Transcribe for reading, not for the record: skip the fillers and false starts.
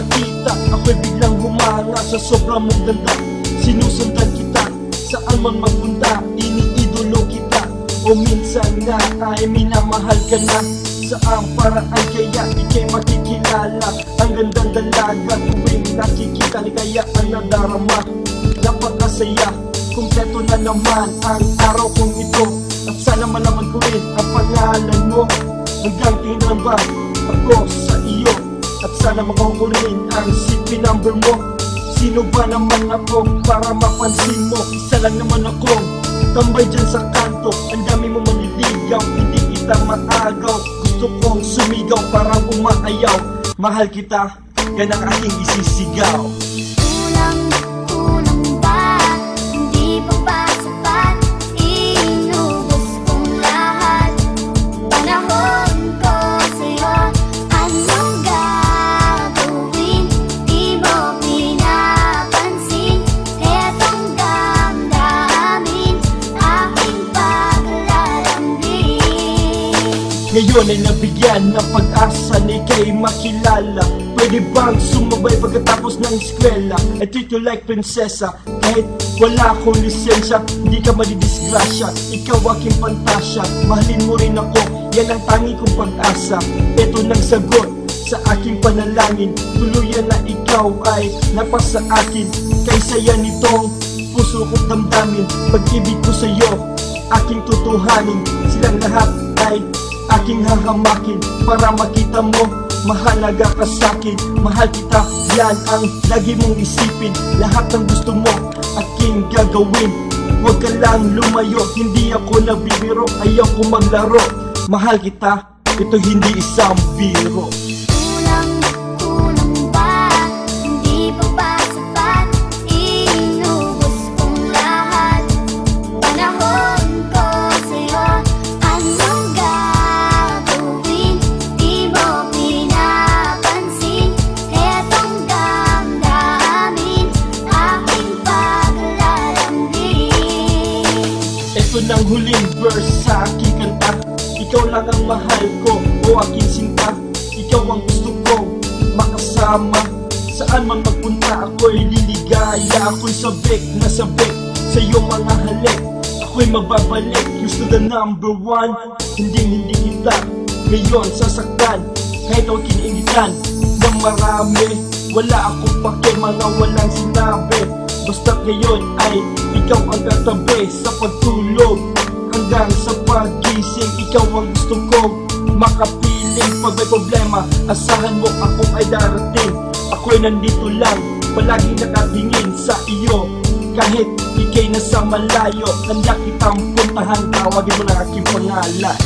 makita, ako'y biglang humanga sa sobrang mong ganda. Sinusundan kita, saan man magpunta, iniidolo kita. O minsan nga ay minamahal ka na. Saan paraan kaya ika'y makikilala? Ang gandang dalaga tuwing nakikita, ligayaan na darama. Napakasaya, kumpleto na naman ang araw kong ito. At sana malaman ko rin ang pangalan mo. Hanggang tingin ba ako sa iyo? At sana makuha ko rin ang CP number mo. Sino ba naman ako para mapansin mo? Isa lang naman ako, tambay dyan sa kanto. Ang dami mo maniligaw, hindi kita maagaw. Gusto kong sumigaw, parang umaayaw. Mahal kita, yan ang aking isisigaw. Kulang ba? Hindi pa ba sapat? Inubos kong lahat. Panahon ko sa'yo, anong gagawin? Di mo pinapansin. Etong damdamin, aking paglalambing. Ngayon ay nabigyan ng pag-asa na ika'y makilala. Pwede bang sumabay pagkatapos ng eskwela? I treat you like prinsesa, kahit wala akong lisensya. Hindi ka madidisgrasya, ikaw aking pantasya. Mahalin mo rin ako, yan ang tangi kong pag-asa. Ito nang sagot sa aking panalangin. Tuluyan na ikaw ay napasa akin. Kaysa yan itong puso ko't damdamin. Pag-ibig ko sa'yo, aking tutuhanin. Silang lahat ay aking hahamakin para makita mo. Mahalaga ka sa'kin, mahal kita, yan ang lagi mong isipin. Lahat ng gusto mo, aking gagawin. Huwag ka lang lumayo, hindi ako nabibiro. Ayaw ko maglaro, mahal kita, ito hindi isang biro. Kulang ba? Hindi pa ba sapat? Inubos kong lahat. Panahon ko sa'yo, anong gagawin? Di mo pinapansin. Etong damdamin, aking paglalambing. Ito nang huling verse sa aking kanta. Ikaw lang ang mahal ko o aking sinta. Ikaw ang gusto kong makasama. Saan man magpunta ako'y liligaya. Ako'y sabik na sabik sa iyong mga halik. Ako'y mababalik, used to the number one. Hindi kita ngayon sasaktan. Kahit ako'y kiniingitan ng marami. Wala akong pake, mga walang sinabi. Basta ngayon ay ikaw ang katabi sa pagtulog hanggang sa pagising. Ikaw ang gusto kong makapiling. Pag may problema, asahan mo ako ay darating. Ako'y nandito lang, palaging nakatingin sa iyo. Kahit ika'y nasa malayo, handa kitang puntahan. Tawagin mo na aking pangalan.